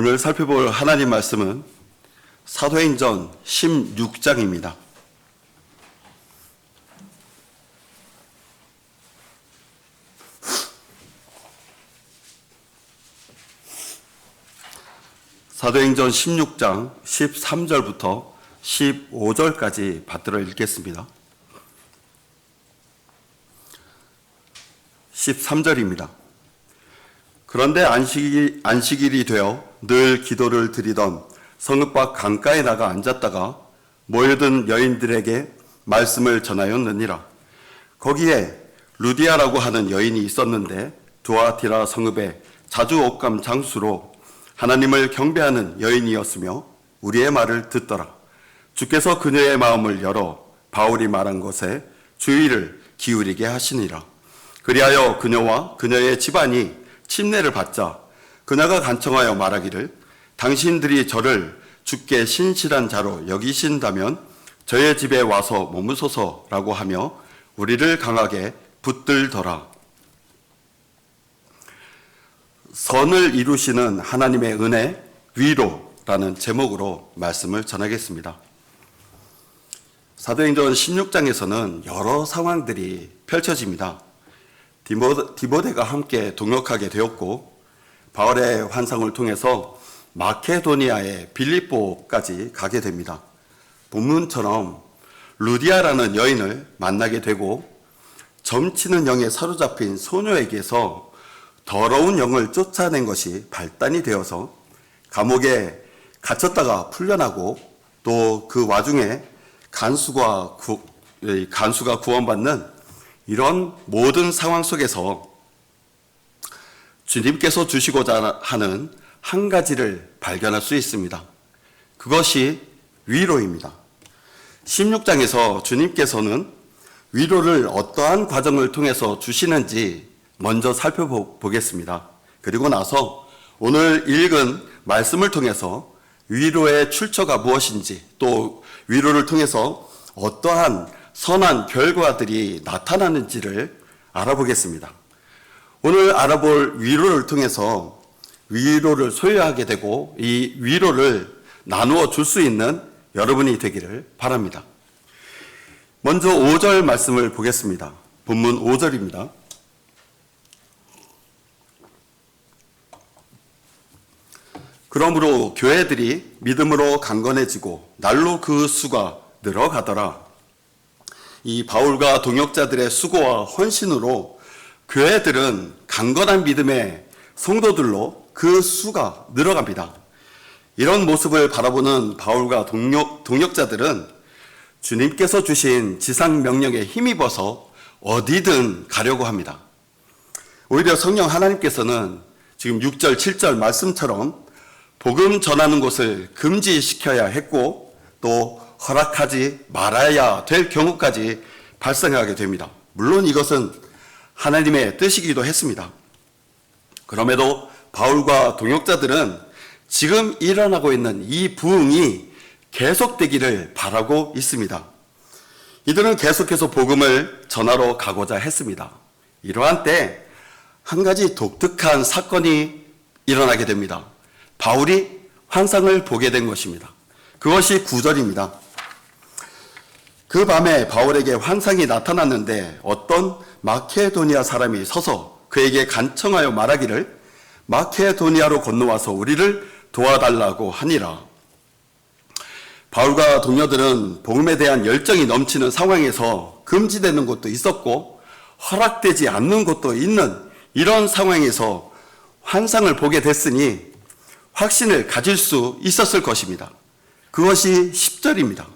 오늘 살펴볼 하나님 말씀은 사도행전 16장입니다. 사도행전 16장 13절부터 15절까지 받들어 읽겠습니다. 13절입니다. 그런데 안식일이 되어 늘 기도를 드리던 성읍 밖 강가에 나가 앉았다가 모여든 여인들에게 말씀을 전하였느니라. 거기에 루디아라고 하는 여인이 있었는데 두아티라 성읍의 자주 옷감 장수로 하나님을 경배하는 여인이었으며 우리의 말을 듣더라. 주께서 그녀의 마음을 열어 바울이 말한 것에 주의를 기울이게 하시니라. 그리하여 그녀와 그녀의 집안이 침례를 받자 그녀가 간청하여 말하기를 당신들이 저를 주께 신실한 자로 여기신다면 저의 집에 와서 머무소서라고 하며 우리를 강하게 붙들더라. 선을 이루시는 하나님의 은혜 위로라는 제목으로 말씀을 전하겠습니다. 사도행전 16장에서는 여러 상황들이 펼쳐집니다. 디모데가 함께 동역하게 되었고 바울의 환상을 통해서 마케도니아의 빌립보까지 가게 됩니다. 본문처럼 루디아라는 여인을 만나게 되고 점치는 영에 사로잡힌 소녀에게서 더러운 영을 쫓아낸 것이 발단이 되어서 감옥에 갇혔다가 풀려나고 또 그 와중에 간수가 구원받는 이런 모든 상황 속에서 주님께서 주시고자 하는 한 가지를 발견할 수 있습니다. 그것이 위로입니다. 16장에서 주님께서는 위로를 어떠한 과정을 통해서 주시는지 먼저 살펴보겠습니다. 그리고 나서 오늘 읽은 말씀을 통해서 위로의 출처가 무엇인지 또 위로를 통해서 어떠한 선한 결과들이 나타나는지를 알아보겠습니다. 오늘 알아볼 위로를 통해서 위로를 소유하게 되고 이 위로를 나누어 줄 수 있는 여러분이 되기를 바랍니다. 먼저 5절 말씀을 보겠습니다. 본문 5절입니다. 그러므로 교회들이 믿음으로 강건해지고 날로 그 수가 늘어가더라. 이 바울과 동역자들의 수고와 헌신으로 교회들은 강건한 믿음의 성도들로 그 수가 늘어갑니다. 이런 모습을 바라보는 바울과 동역자들은 주님께서 주신 지상 명령에 힘입어서 어디든 가려고 합니다. 오히려 성령 하나님께서는 지금 6절, 7절 말씀처럼 복음 전하는 곳을 금지시켜야 했고 또 허락하지 말아야 될 경우까지 발생하게 됩니다. 물론 이것은 하나님의 뜻이기도 했습니다. 그럼에도 바울과 동역자들은 지금 일어나고 있는 이 부흥이 계속되기를 바라고 있습니다. 이들은 계속해서 복음을 전하러 가고자 했습니다. 이러한 때 한 가지 독특한 사건이 일어나게 됩니다. 바울이 환상을 보게 된 것입니다. 그것이 9절입니다. 그 밤에 바울에게 환상이 나타났는데 어떤 마케도니아 사람이 서서 그에게 간청하여 말하기를 마케도니아로 건너와서 우리를 도와달라고 하니라. 바울과 동료들은 복음에 대한 열정이 넘치는 상황에서 금지되는 곳도 있었고 허락되지 않는 곳도 있는 이런 상황에서 환상을 보게 됐으니 확신을 가질 수 있었을 것입니다. 그것이 10절입니다.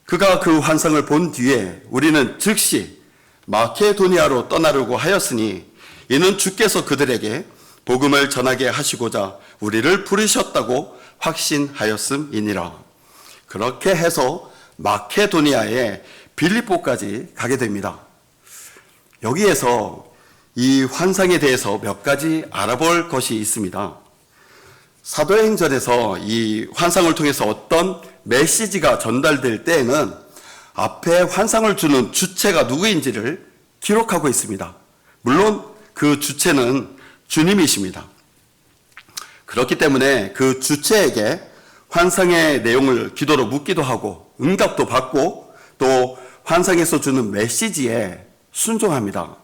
그가 그 환상을 본 뒤에 우리는 즉시 마케도니아로 떠나려고 하였으니 이는 주께서 그들에게 복음을 전하게 하시고자 우리를 부르셨다고 확신하였음이니라. 그렇게 해서 마케도니아의 빌립보까지 가게 됩니다. 여기에서 이 환상에 대해서 몇 가지 알아볼 것이 있습니다. 사도행전에서 이 환상을 통해서 어떤 메시지가 전달될 때에는 앞에 환상을 주는 주체가 누구인지를 기록하고 있습니다. 물론 그 주체는 주님이십니다. 그렇기 때문에 그 주체에게 환상의 내용을 기도로 묻기도 하고 응답도 받고 또 환상에서 주는 메시지에 순종합니다.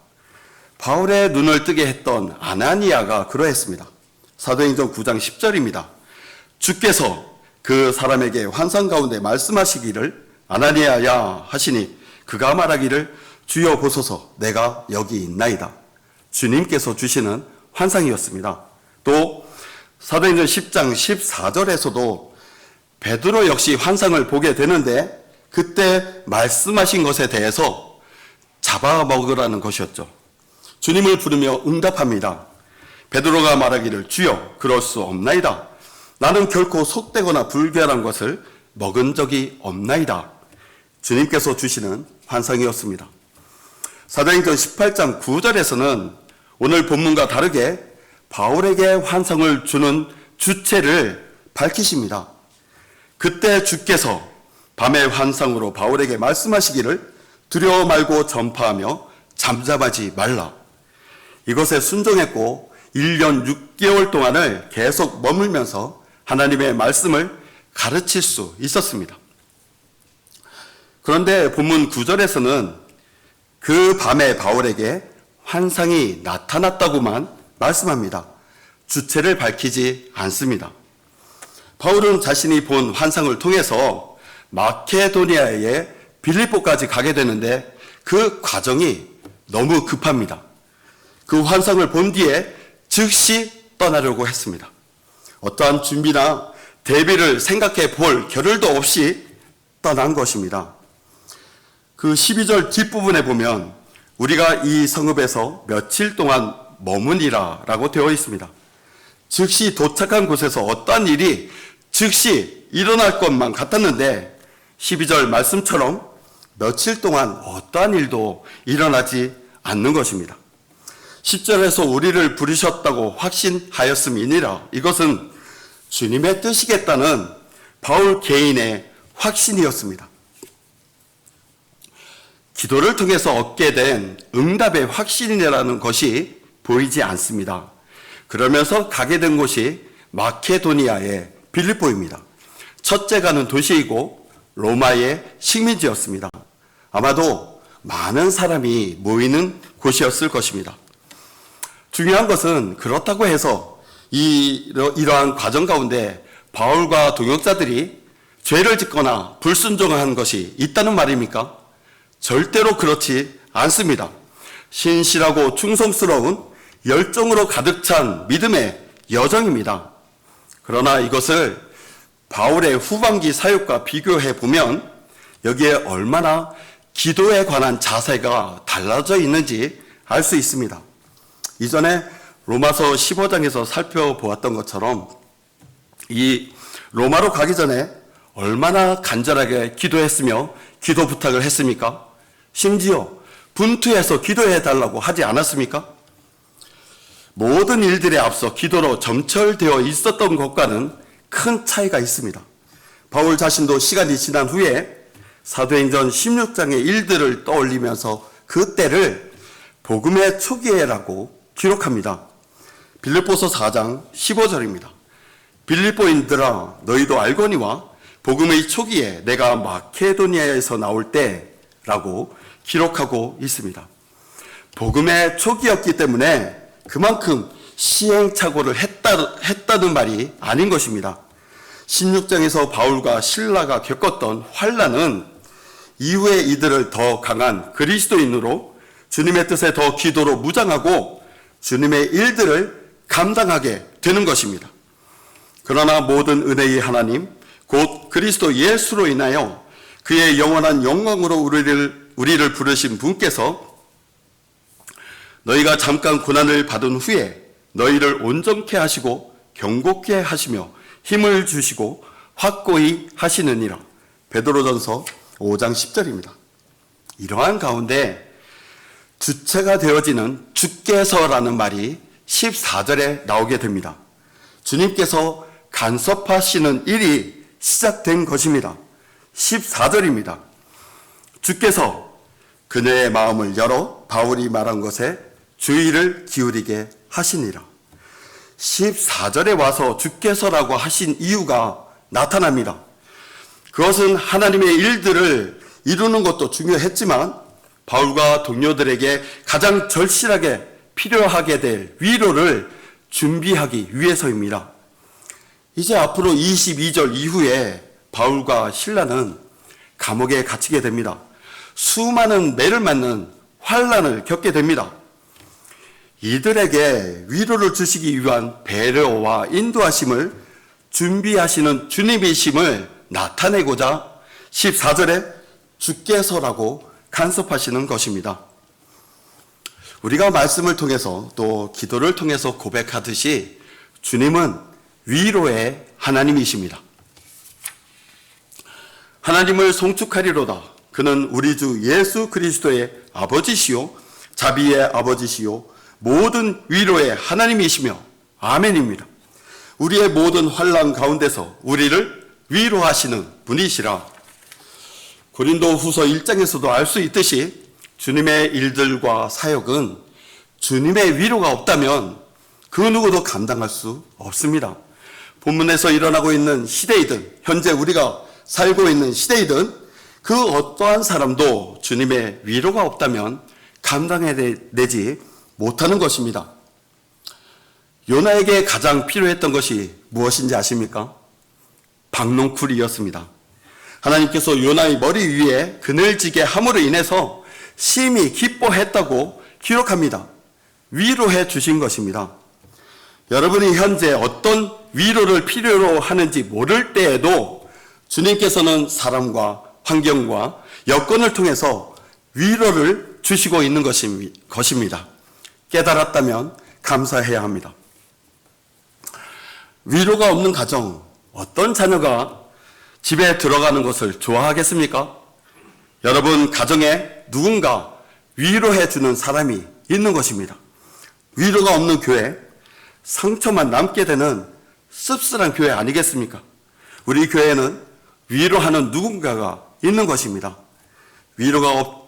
바울의 눈을 뜨게 했던 아나니아가 그러했습니다. 사도행전 9장 10절입니다. 주께서 그 사람에게 환상 가운데 말씀하시기를 아나니아야 하시니 그가 말하기를 주여 보소서 내가 여기 있나이다. 주님께서 주시는 환상이었습니다. 또 사도행전 10장 14절에서도 베드로 역시 환상을 보게 되는데 그때 말씀하신 것에 대해서 잡아먹으라는 것이었죠. 주님을 부르며 응답합니다. 베드로가 말하기를 주여 그럴 수 없나이다. 나는 결코 속되거나 불결한 것을 먹은 적이 없나이다. 주님께서 주시는 환상이었습니다. 사도행전 18장 9절에서는 오늘 본문과 다르게 바울에게 환상을 주는 주체를 밝히십니다. 그때 주께서 밤의 환상으로 바울에게 말씀하시기를 두려워 말고 전파하며 잠잠하지 말라. 이것에 순종했고 1년 6개월 동안을 계속 머물면서 하나님의 말씀을 가르칠 수 있었습니다. 그런데 본문 9절에서는 그 밤에 바울에게 환상이 나타났다고만 말씀합니다. 주체를 밝히지 않습니다. 바울은 자신이 본 환상을 통해서 마케도니아의 빌립보까지 가게 되는데 그 과정이 너무 급합니다. 그 환상을 본 뒤에 즉시 떠나려고 했습니다. 어떠한 준비나 대비를 생각해 볼 겨를도 없이 떠난 것입니다. 그 12절 뒷부분에 보면 우리가 이 성읍에서 며칠 동안 머무니라 라고 되어 있습니다. 즉시 도착한 곳에서 어떠한 일이 즉시 일어날 것만 같았는데 12절 말씀처럼 며칠 동안 어떠한 일도 일어나지 않는 것입니다. 10절에서 우리를 부르셨다고 확신하였음이니라. 이것은 주님의 뜻이겠다는 바울 개인의 확신이었습니다. 기도를 통해서 얻게 된 응답의 확신이라는 것이 보이지 않습니다. 그러면서 가게 된 곳이 마케도니아의 빌립보입니다. 첫째 가는 도시이고 로마의 식민지였습니다. 아마도 많은 사람이 모이는 곳이었을 것입니다. 중요한 것은 그렇다고 해서 이러한 과정 가운데 바울과 동역자들이 죄를 짓거나 불순종한 것이 있다는 말입니까? 절대로 그렇지 않습니다. 신실하고 충성스러운 열정으로 가득 찬 믿음의 여정입니다. 그러나 이것을 바울의 후반기 사역과 비교해 보면 여기에 얼마나 기도에 관한 자세가 달라져 있는지 알 수 있습니다. 이전에 로마서 15장에서 살펴보았던 것처럼 이 로마로 가기 전에 얼마나 간절하게 기도했으며 기도 부탁을 했습니까? 심지어 분투해서 기도해 달라고 하지 않았습니까? 모든 일들에 앞서 기도로 점철되어 있었던 것과는 큰 차이가 있습니다. 바울 자신도 시간이 지난 후에 사도행전 16장의 일들을 떠올리면서 그때를 복음의 초기에라고 기록합니다. 빌립보서 4장 15절입니다. 빌립보인들아 너희도 알거니와 복음의 초기에 내가 마케도니아에서 나올 때라고 기록하고 있습니다. 복음의 초기였기 때문에 그만큼 시행착오를 했다는 말이 아닌 것입니다. 16장에서 바울과 실라가 겪었던 환난은 이후에 이들을 더 강한 그리스도인으로 주님의 뜻에 더 기도로 무장하고 주님의 일들을 감당하게 되는 것입니다. 그러나 모든 은혜의 하나님 곧 그리스도 예수로 인하여 그의 영원한 영광으로 우리를 부르신 분께서 너희가 잠깐 고난을 받은 후에 너희를 온전케 하시고 경고케 하시며 힘을 주시고 확고히 하시느니라. 베드로전서 5장 10절입니다. 이러한 가운데 주체가 되어지는 주께서라는 말이 14절에 나오게 됩니다. 주님께서 간섭하시는 일이 시작된 것입니다. 14절입니다. 주께서 그녀의 마음을 열어 바울이 말한 것에 주의를 기울이게 하시니라. 14절에 와서 주께서라고 하신 이유가 나타납니다. 그것은 하나님의 일들을 이루는 것도 중요했지만 바울과 동료들에게 가장 절실하게 필요하게 될 위로를 준비하기 위해서입니다. 이제 앞으로 22절 이후에 바울과 실라는 감옥에 갇히게 됩니다. 수많은 매를 맞는 환난을 겪게 됩니다. 이들에게 위로를 주시기 위한 배려와 인도하심을 준비하시는 주님이심을 나타내고자 14절에 주께서라고 간섭하시는 것입니다. 우리가 말씀을 통해서 또 기도를 통해서 고백하듯이 주님은 위로의 하나님이십니다. 하나님을 송축하리로다. 그는 우리 주 예수 그리스도의 아버지시요 자비의 아버지시요 모든 위로의 하나님이시며 아멘입니다. 우리의 모든 환난 가운데서 우리를 위로하시는 분이시라. 고린도 후서 1장에서도 알 수 있듯이 주님의 일들과 사역은 주님의 위로가 없다면 그 누구도 감당할 수 없습니다. 본문에서 일어나고 있는 시대이든 현재 우리가 살고 있는 시대이든 그 어떠한 사람도 주님의 위로가 없다면 감당해내지 못하는 것입니다. 요나에게 가장 필요했던 것이 무엇인지 아십니까? 박농쿨이었습니다. 하나님께서 요나의 머리 위에 그늘지게 함으로 인해서 심히 기뻐했다고 기록합니다. 위로해 주신 것입니다. 여러분이 현재 어떤 위로를 필요로 하는지 모를 때에도 주님께서는 사람과 환경과 여건을 통해서 위로를 주시고 있는 것입니다. 깨달았다면 감사해야 합니다. 위로가 없는 가정, 어떤 자녀가 집에 들어가는 것을 좋아하겠습니까? 여러분 가정에 누군가 위로해 주는 사람이 있는 것입니다. 위로가 없는 교회, 상처만 남게 되는 씁쓸한 교회 아니겠습니까? 우리 교회는 위로하는 누군가가 있는 것입니다. 위로가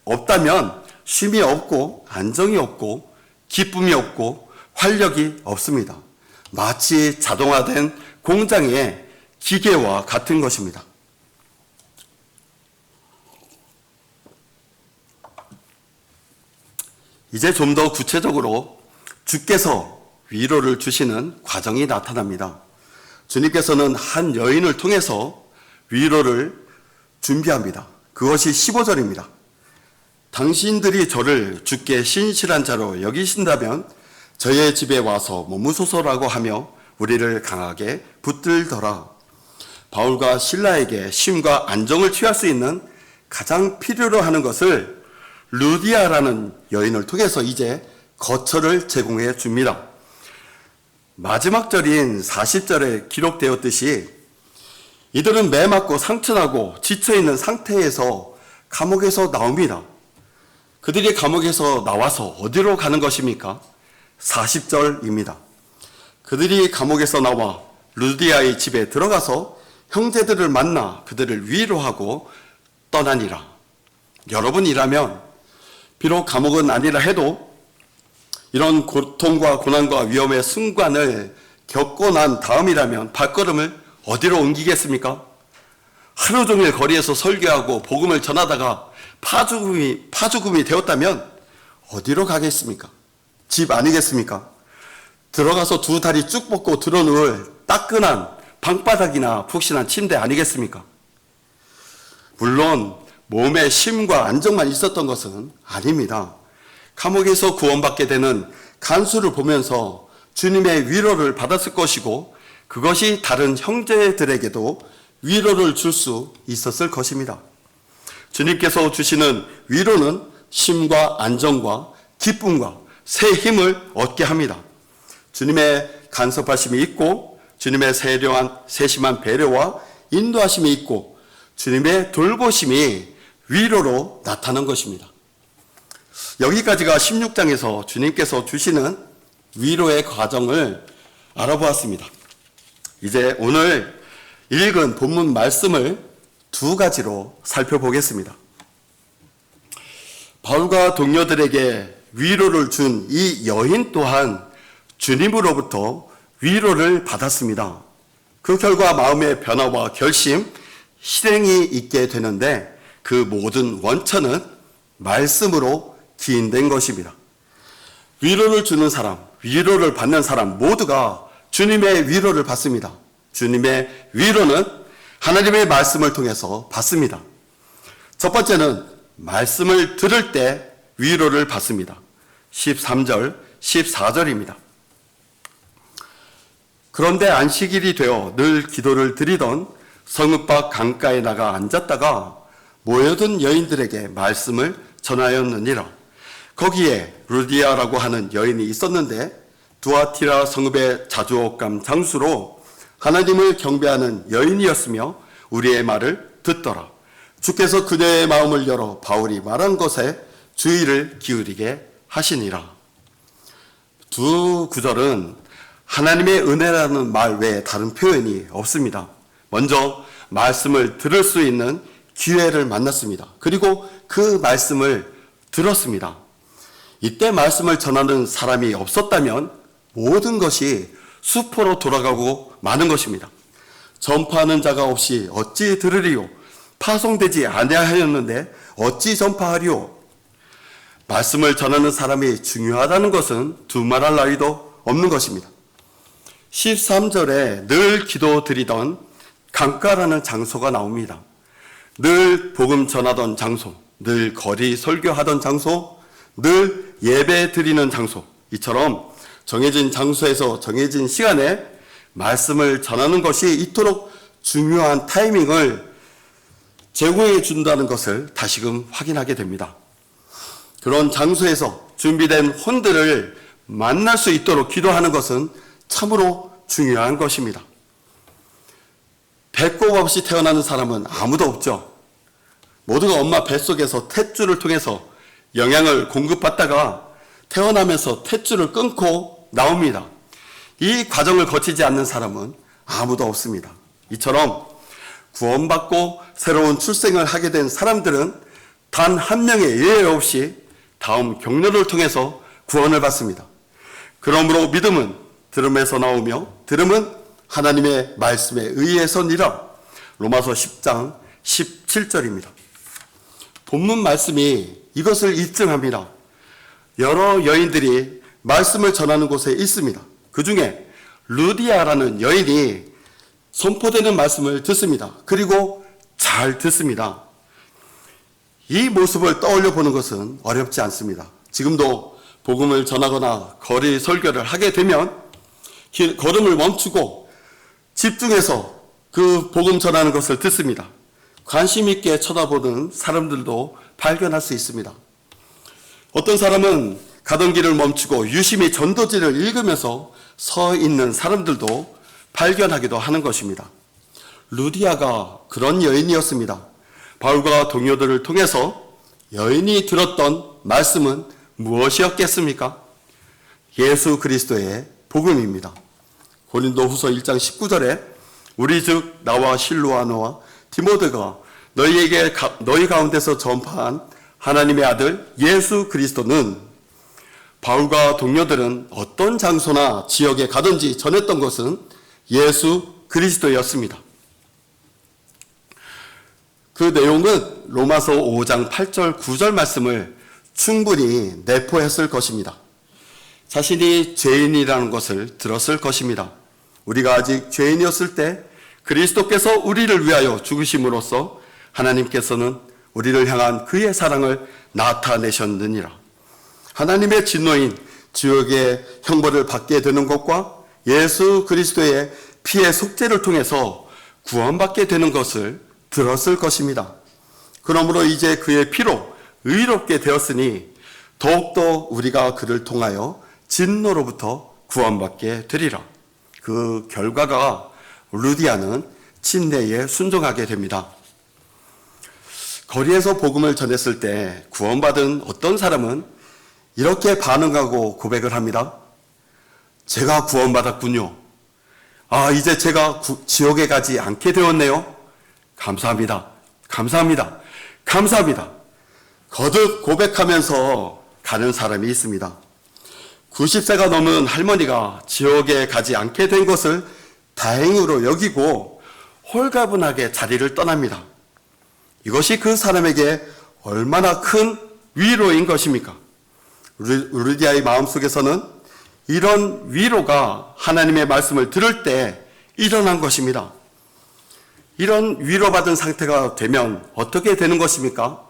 없다면 쉼이 없고 안정이 없고 기쁨이 없고 활력이 없습니다. 마치 자동화된 공장의 기계와 같은 것입니다. 이제 좀 더 구체적으로 주께서 위로를 주시는 과정이 나타납니다. 주님께서는 한 여인을 통해서 위로를 준비합니다. 그것이 15절입니다. 당신들이 저를 주께 신실한 자로 여기신다면 저의 집에 와서 머무소서라고 하며 우리를 강하게 붙들더라. 바울과 실라에게 쉼과 안정을 취할 수 있는 가장 필요로 하는 것을 루디아라는 여인을 통해서 이제 거처를 제공해 줍니다. 마지막 절인 40절에 기록되었듯이 이들은 매 맞고 상처나고 지쳐있는 상태에서 감옥에서 나옵니다. 그들이 감옥에서 나와서 어디로 가는 것입니까? 40절입니다. 그들이 감옥에서 나와 루디아의 집에 들어가서 형제들을 만나 그들을 위로하고 떠나니라. 여러분이라면 비록 감옥은 아니라 해도 이런 고통과 고난과 위험의 순간을 겪고 난 다음이라면 발걸음을 어디로 옮기겠습니까? 하루 종일 거리에서 설교하고 복음을 전하다가 파죽음이 되었다면 어디로 가겠습니까? 집 아니겠습니까? 들어가서 두 다리 쭉 뻗고 들어누울 따끈한 방바닥이나 푹신한 침대 아니겠습니까? 물론 몸에 쉼과 안정만 있었던 것은 아닙니다. 감옥에서 구원받게 되는 간수를 보면서 주님의 위로를 받았을 것이고 그것이 다른 형제들에게도 위로를 줄 수 있었을 것입니다. 주님께서 주시는 위로는 쉼과 안정과 기쁨과 새 힘을 얻게 합니다. 주님의 간섭하심이 있고 주님의 세심한 배려와 인도하심이 있고 주님의 돌보심이 위로로 나타난 것입니다. 여기까지가 16장에서 주님께서 주시는 위로의 과정을 알아보았습니다. 이제 오늘 읽은 본문 말씀을 두 가지로 살펴보겠습니다. 바울과 동료들에게 위로를 준 이 여인 또한 주님으로부터 위로를 받았습니다. 그 결과 마음의 변화와 결심, 실행이 있게 되는데 그 모든 원천은 말씀으로 기인된 것입니다. 위로를 주는 사람, 위로를 받는 사람 모두가 주님의 위로를 받습니다. 주님의 위로는 하나님의 말씀을 통해서 받습니다. 첫 번째는 말씀을 들을 때 위로를 받습니다. 13절, 14절입니다. 그런데 안식일이 되어 늘 기도를 드리던 성읍 밖 강가에 나가 앉았다가 모여든 여인들에게 말씀을 전하였느니라. 거기에 루디아라고 하는 여인이 있었는데 두아티라 성읍의 자주옥감 장수로 하나님을 경배하는 여인이었으며 우리의 말을 듣더라. 주께서 그녀의 마음을 열어 바울이 말한 것에 주의를 기울이게 하시니라. 두 구절은 하나님의 은혜라는 말 외에 다른 표현이 없습니다. 먼저 말씀을 들을 수 있는 기회를 만났습니다. 그리고 그 말씀을 들었습니다. 이때 말씀을 전하는 사람이 없었다면 모든 것이 수포로 돌아가고 마는 것입니다. 전파하는 자가 없이 어찌 들으리요? 파송되지 아니하였는데 어찌 전파하리요? 말씀을 전하는 사람이 중요하다는 것은 두말할 나위도 없는 것입니다. 13절에 늘 기도 드리던 강가라는 장소가 나옵니다. 늘 복음 전하던 장소, 늘 거리 설교하던 장소, 늘 예배 드리는 장소, 이처럼 정해진 장소에서 정해진 시간에 말씀을 전하는 것이 이토록 중요한 타이밍을 제공해 준다는 것을 다시금 확인하게 됩니다. 그런 장소에서 준비된 혼들을 만날 수 있도록 기도하는 것은 참으로 중요한 것입니다. 배꼽 없이 태어나는 사람은 아무도 없죠. 모두가 엄마 뱃속에서 탯줄을 통해서 영양을 공급받다가 태어나면서 탯줄을 끊고 나옵니다. 이 과정을 거치지 않는 사람은 아무도 없습니다. 이처럼 구원받고 새로운 출생을 하게 된 사람들은 단 한 명의 예외 없이 다음 경로를 통해서 구원을 받습니다. 그러므로 믿음은 들음에서 나오며 들음은 하나님의 말씀에 의해서니라. 로마서 10장 17절입니다. 본문 말씀이 이것을 입증합니다. 여러 여인들이 말씀을 전하는 곳에 있습니다. 그 중에 루디아라는 여인이 선포되는 말씀을 듣습니다. 그리고 잘 듣습니다. 이 모습을 떠올려 보는 것은 어렵지 않습니다. 지금도 복음을 전하거나 거리 설교를 하게 되면 걸음을 멈추고 집중해서 그 복음 전하는 것을 듣습니다. 관심 있게 쳐다보는 사람들도 발견할 수 있습니다. 어떤 사람은 가던 길을 멈추고 유심히 전도지를 읽으면서 서 있는 사람들도 발견하기도 하는 것입니다. 루디아가 그런 여인이었습니다. 바울과 동료들을 통해서 여인이 들었던 말씀은 무엇이었겠습니까? 예수 그리스도의 복음입니다. 고린도후서 1장 19절에 우리 즉 나와 실로아노와 디모데가 너희 가운데서 전파한 하나님의 아들 예수 그리스도는, 바울과 동료들은 어떤 장소나 지역에 가든지 전했던 것은 예수 그리스도였습니다. 그 내용은 로마서 5장 8절 9절 말씀을 충분히 내포했을 것입니다. 자신이 죄인이라는 것을 들었을 것입니다. 우리가 아직 죄인이었을 때 그리스도께서 우리를 위하여 죽으심으로써 하나님께서는 우리를 향한 그의 사랑을 나타내셨느니라. 하나님의 진노인 지옥의 형벌을 받게 되는 것과 예수 그리스도의 피의 속죄를 통해서 구원받게 되는 것을 들었을 것입니다. 그러므로 이제 그의 피로 의롭게 되었으니 더욱더 우리가 그를 통하여 진노로부터 구원받게 되리라. 그 결과가 루디아는 침례에 순종하게 됩니다. 거리에서 복음을 전했을 때 구원받은 어떤 사람은 이렇게 반응하고 고백을 합니다. 제가 구원받았군요. 이제 제가 지옥에 가지 않게 되었네요. 감사합니다. 감사합니다. 감사합니다. 거듭 고백하면서 가는 사람이 있습니다. 90세가 넘은 할머니가 지옥에 가지 않게 된 것을 다행으로 여기고 홀가분하게 자리를 떠납니다. 이것이 그 사람에게 얼마나 큰 위로인 것입니까? 루디아의 마음속에서는 이런 위로가 하나님의 말씀을 들을 때 일어난 것입니다. 이런 위로받은 상태가 되면 어떻게 되는 것입니까?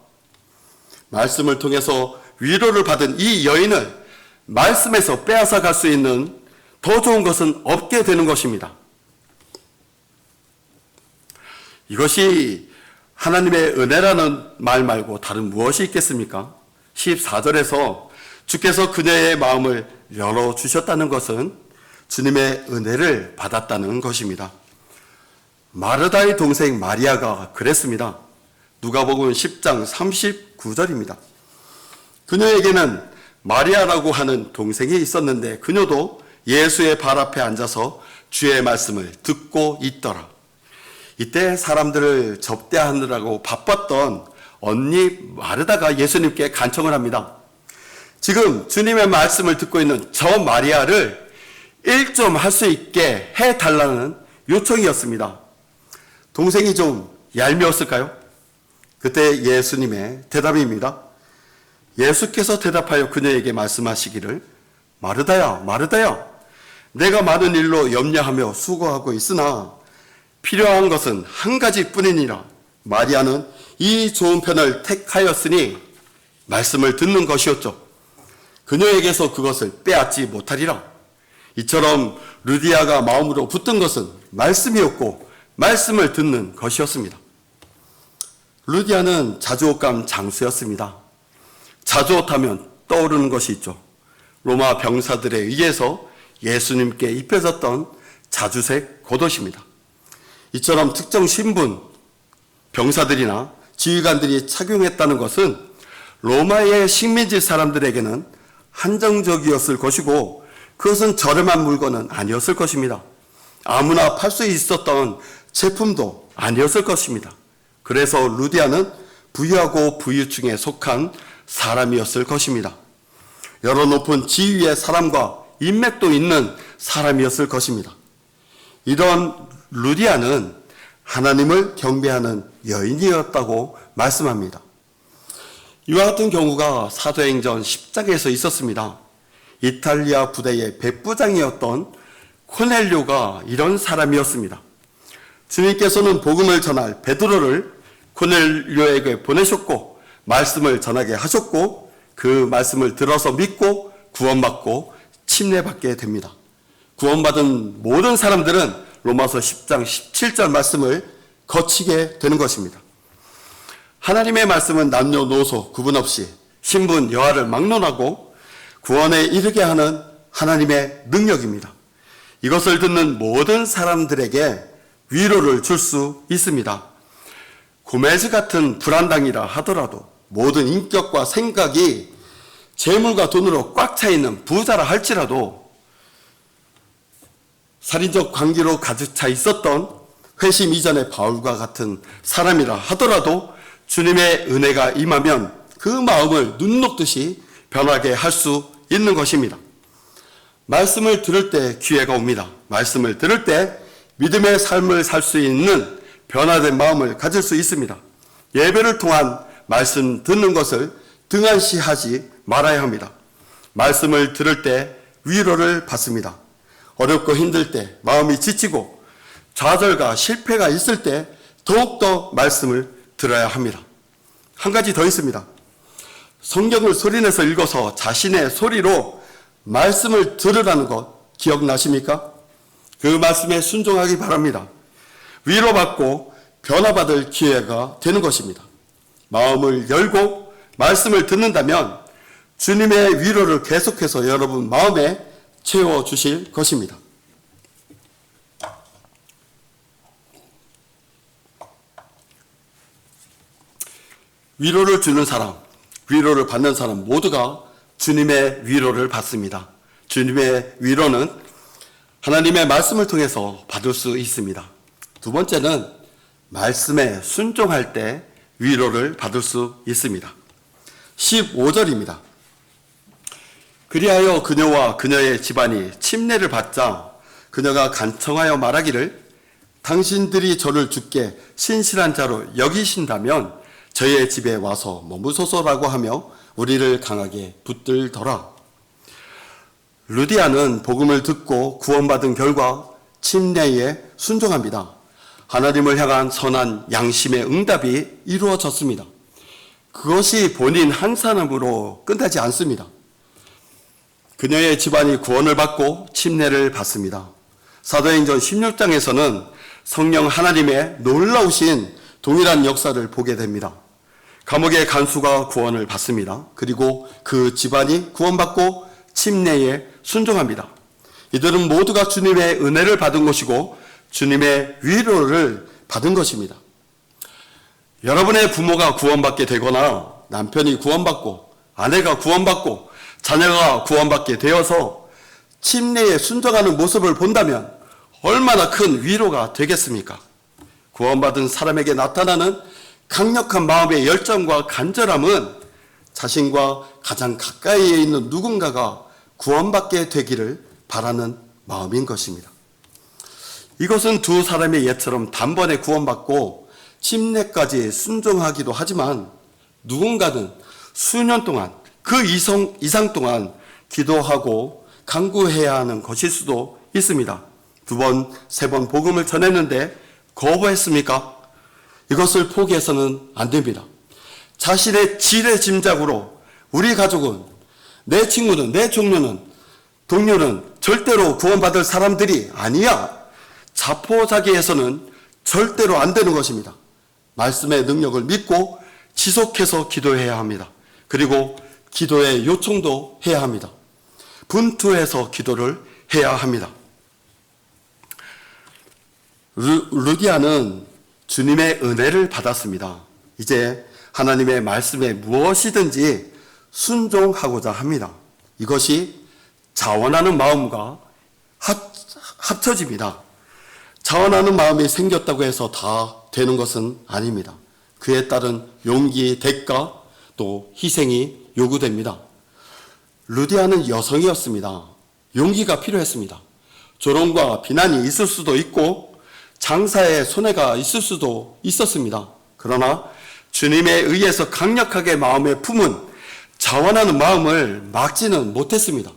말씀을 통해서 위로를 받은 이 여인을 말씀에서 빼앗아 갈 수 있는 더 좋은 것은 없게 되는 것입니다. 이것이 하나님의 은혜라는 말 말고 다른 무엇이 있겠습니까? 14절에서 주께서 그녀의 마음을 열어주셨다는 것은 주님의 은혜를 받았다는 것입니다. 마르다의 동생 마리아가 그랬습니다. 누가복음 10장 39절입니다. 그녀에게는 마리아라고 하는 동생이 있었는데 그녀도 예수의 발 앞에 앉아서 주의 말씀을 듣고 있더라. 이때 사람들을 접대하느라고 바빴던 언니 마르다가 예수님께 간청을 합니다. 지금 주님의 말씀을 듣고 있는 저 마리아를 일 좀 할 수 있게 해달라는 요청이었습니다. 동생이 좀 얄미웠을까요? 그때 예수님의 대답입니다. 예수께서 대답하여 그녀에게 말씀하시기를 마르다야, 마르다야, 내가 많은 일로 염려하며 수고하고 있으나 필요한 것은 한 가지뿐이니라. 마리아는 이 좋은 편을 택하였으니 말씀을 듣는 것이었죠. 그녀에게서 그것을 빼앗지 못하리라. 이처럼 루디아가 마음으로 붙든 것은 말씀이었고 말씀을 듣는 것이었습니다. 루디아는 자주옷감 장수였습니다. 자주옷하면 떠오르는 것이 있죠. 로마 병사들에 의해서 예수님께 입혀졌던 자주색 겉옷입니다. 이처럼 특정 신분, 병사들이나 지휘관들이 착용했다는 것은 로마의 식민지 사람들에게는 한정적이었을 것이고 그것은 저렴한 물건은 아니었을 것입니다. 아무나 팔 수 있었던 제품도 아니었을 것입니다. 그래서 루디아는 부유하고 부유층에 속한 사람이었을 것입니다. 여러 높은 지위의 사람과 인맥도 있는 사람이었을 것입니다. 이런 루디아는 하나님을 경배하는 여인이었다고 말씀합니다. 이와 같은 경우가 사도행전 10장에서 있었습니다. 이탈리아 부대의 백부장이었던 코넬료가 이런 사람이었습니다. 주님께서는 복음을 전할 베드로를 코넬료에게 보내셨고 말씀을 전하게 하셨고 그 말씀을 들어서 믿고 구원받고 침례받게 됩니다. 구원받은 모든 사람들은 로마서 10장 17절 말씀을 거치게 되는 것입니다. 하나님의 말씀은 남녀노소 구분 없이 신분 여하를 막론하고 구원에 이르게 하는 하나님의 능력입니다. 이것을 듣는 모든 사람들에게 위로를 줄 수 있습니다. 고메즈 같은 불안당이라 하더라도 모든 인격과 생각이 재물과 돈으로 꽉 차 있는 부자라 할지라도 살인적 관계로 가득 차 있었던 회심 이전의 바울과 같은 사람이라 하더라도 주님의 은혜가 임하면 그 마음을 눈 녹듯이 변하게 할 수 있는 것입니다. 말씀을 들을 때 기회가 옵니다. 말씀을 들을 때 믿음의 삶을 살 수 있는 변화된 마음을 가질 수 있습니다. 예배를 통한 말씀 듣는 것을 등한시하지 말아야 합니다. 말씀을 들을 때 위로를 받습니다. 어렵고 힘들 때, 마음이 지치고 좌절과 실패가 있을 때 더욱더 말씀을 들어야 합니다. 한 가지 더 있습니다. 성경을 소리내서 읽어서 자신의 소리로 말씀을 들으라는 것 기억나십니까? 그 말씀에 순종하기 바랍니다. 위로받고 변화받을 기회가 되는 것입니다. 마음을 열고 말씀을 듣는다면 주님의 위로를 계속해서 여러분 마음에 채워주실 것입니다. 위로를 주는 사람, 위로를 받는 사람 모두가 주님의 위로를 받습니다. 주님의 위로는 하나님의 말씀을 통해서 받을 수 있습니다. 두 번째는 말씀에 순종할 때 위로를 받을 수 있습니다. 15절입니다. 그리하여 그녀와 그녀의 집안이 침례를 받자 그녀가 간청하여 말하기를 당신들이 저를 주께 신실한 자로 여기신다면 저의 집에 와서 머무소서라고 하며 우리를 강하게 붙들더라. 루디아는 복음을 듣고 구원받은 결과 침례에 순종합니다. 하나님을 향한 선한 양심의 응답이 이루어졌습니다. 그것이 본인 한 사람으로 끝나지 않습니다. 그녀의 집안이 구원을 받고 침례를 받습니다. 사도행전 16장에서는 성령 하나님의 놀라우신 동일한 역사를 보게 됩니다. 감옥의 간수가 구원을 받습니다. 그리고 그 집안이 구원받고 침례에 순종합니다. 이들은 모두가 주님의 은혜를 받은 것이고 주님의 위로를 받은 것입니다. 여러분의 부모가 구원받게 되거나 남편이 구원받고 아내가 구원받고 자녀가 구원받게 되어서 침례에 순종하는 모습을 본다면 얼마나 큰 위로가 되겠습니까? 구원받은 사람에게 나타나는 강력한 마음의 열정과 간절함은 자신과 가장 가까이에 있는 누군가가 구원받게 되기를 바라는 마음인 것입니다. 이것은 두 사람의 예처럼 단번에 구원받고 침례까지 순종하기도 하지만 누군가는 수년 동안 그 이상 동안 기도하고 간구해야 하는 것일 수도 있습니다. 2번, 3번 복음을 전했는데 거부했습니까? 이것을 포기해서는 안 됩니다. 자신의 지레짐작으로 우리 가족은, 내 친구는, 내 동료는 절대로 구원받을 사람들이 아니야. 자포자기해서는 절대로 안 되는 것입니다. 말씀의 능력을 믿고 지속해서 기도해야 합니다. 그리고 기도의 요청도 해야 합니다. 분투해서 기도를 해야 합니다. 루디아는 주님의 은혜를 받았습니다. 이제 하나님의 말씀에 무엇이든지 순종하고자 합니다. 이것이 자원하는 마음과 합쳐집니다. 자원하는 마음이 생겼다고 해서 다 되는 것은 아닙니다. 그에 따른 용기, 대가, 또 희생이 요구됩니다. 루디아는 여성이었습니다. 용기가 필요했습니다. 조롱과 비난이 있을 수도 있고 장사에 손해가 있을 수도 있었습니다. 그러나 주님에 의해서 강력하게 마음에 품은 자원하는 마음을 막지는 못했습니다.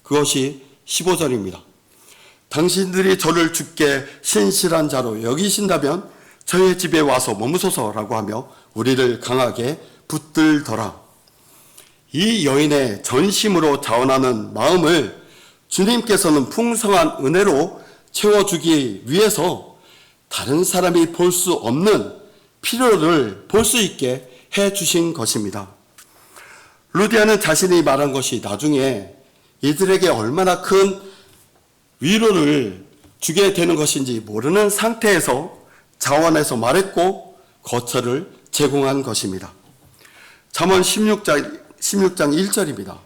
그것이 15절입니다. 당신들이 저를 주께 신실한 자로 여기신다면 저의 집에 와서 머무소서라고 하며 우리를 강하게 붙들더라. 이 여인의 전심으로 자원하는 마음을 주님께서는 풍성한 은혜로 채워주기 위해서 다른 사람이 볼 수 없는 필요를 볼 수 있게 해주신 것입니다. 루디아는 자신이 말한 것이 나중에 이들에게 얼마나 큰 위로를 주게 되는 것인지 모르는 상태에서 자원해서 말했고 거처를 제공한 것입니다. 잠언 16장 1절입니다.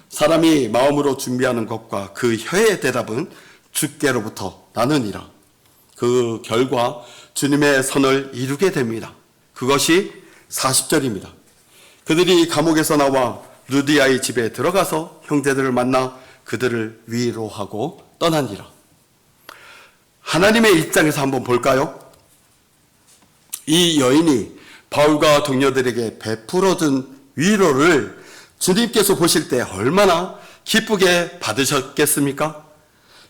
사람이 마음으로 준비하는 것과 그 혀의 대답은 주께로부터 나느니라. 그 결과 주님의 선을 이루게 됩니다. 그것이 40절입니다. 그들이 감옥에서 나와 루디아의 집에 들어가서 형제들을 만나 그들을 위로하고 떠나니라. 하나님의 입장에서 한번 볼까요? 이 여인이 바울과 동료들에게 베풀어준 위로를 주님께서 보실 때 얼마나 기쁘게 받으셨겠습니까?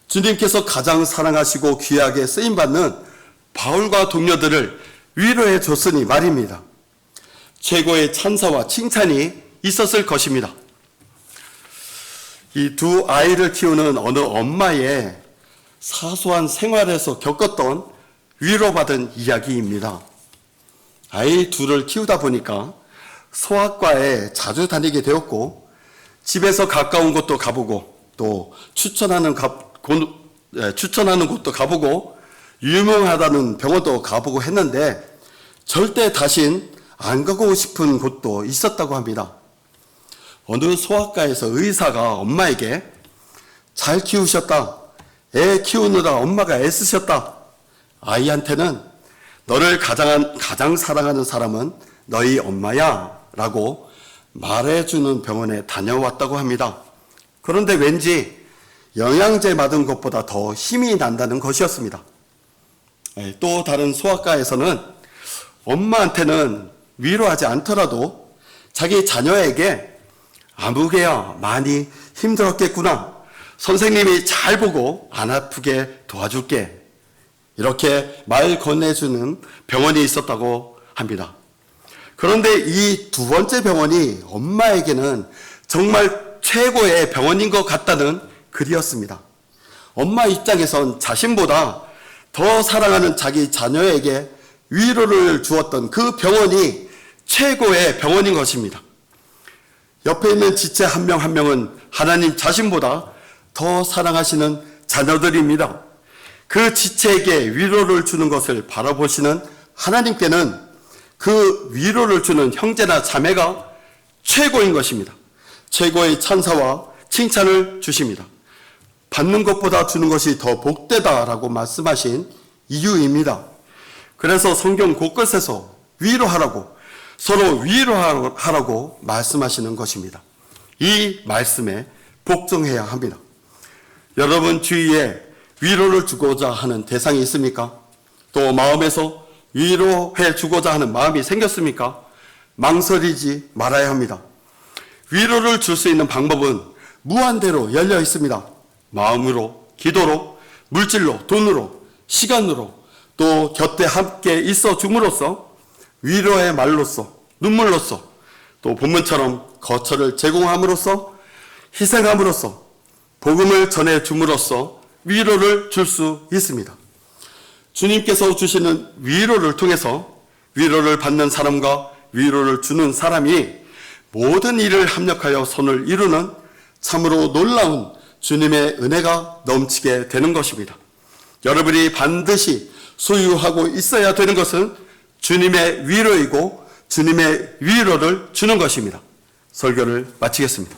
주님께서 가장 사랑하시고 귀하게 쓰임받는 바울과 동료들을 위로해 줬으니 말입니다. 최고의 찬사와 칭찬이 있었을 것입니다. 이 두 아이를 키우는 어느 엄마의 사소한 생활에서 겪었던 위로받은 이야기입니다. 아이 둘을 키우다 보니까 소아과에 자주 다니게 되었고 집에서 가까운 곳도 가보고 또 추천하는 곳도 가보고 유명하다는 병원도 가보고 했는데 절대 다신 안 가고 싶은 곳도 있었다고 합니다. 어느 소아과에서 의사가 엄마에게 잘 키우셨다. 애 키우느라 엄마가 애쓰셨다. 아이한테는 너를 가장 사랑하는 사람은 너희 엄마야 라고 말해주는 병원에 다녀왔다고 합니다. 그런데 왠지 영양제 맞은 것보다 더 힘이 난다는 것이었습니다. 또 다른 소아과에서는 엄마한테는 위로하지 않더라도 자기 자녀에게 아무개야 많이 힘들었겠구나. 선생님이 잘 보고 안 아프게 도와줄게. 이렇게 말 건네주는 병원이 있었다고 합니다. 그런데 이 두 번째 병원이 엄마에게는 정말 최고의 병원인 것 같다는 글이었습니다. 엄마 입장에선 자신보다 더 사랑하는 자기 자녀에게 위로를 주었던 그 병원이 최고의 병원인 것입니다. 옆에 있는 지체 한 명 한 명은 하나님 자신보다 더 사랑하시는 자녀들입니다. 그 지체에게 위로를 주는 것을 바라보시는 하나님께는 그 위로를 주는 형제나 자매가 최고인 것입니다. 최고의 찬사와 칭찬을 주십니다. 받는 것보다 주는 것이 더 복되다라고 말씀하신 이유입니다. 그래서 성경 곳곳에서 위로하라고, 서로 위로하라고 말씀하시는 것입니다. 이 말씀에 복종해야 합니다. 여러분 주위에 위로를 주고자 하는 대상이 있습니까? 또 마음에서 위로해 주고자 하는 마음이 생겼습니까? 망설이지 말아야 합니다. 위로를 줄 수 있는 방법은 무한대로 열려 있습니다. 마음으로, 기도로, 물질로, 돈으로, 시간으로, 또 곁에 함께 있어 줌으로써 위로의 말로써, 눈물로써, 또 본문처럼 거처를 제공함으로써, 희생함으로써, 복음을 전해 줌으로써 위로를 줄 수 있습니다. 주님께서 주시는 위로를 통해서 위로를 받는 사람과 위로를 주는 사람이 모든 일을 합력하여 선을 이루는 참으로 놀라운 주님의 은혜가 넘치게 되는 것입니다. 여러분이 반드시 소유하고 있어야 되는 것은 주님의 위로이고 주님의 위로를 주는 것입니다. 설교를 마치겠습니다.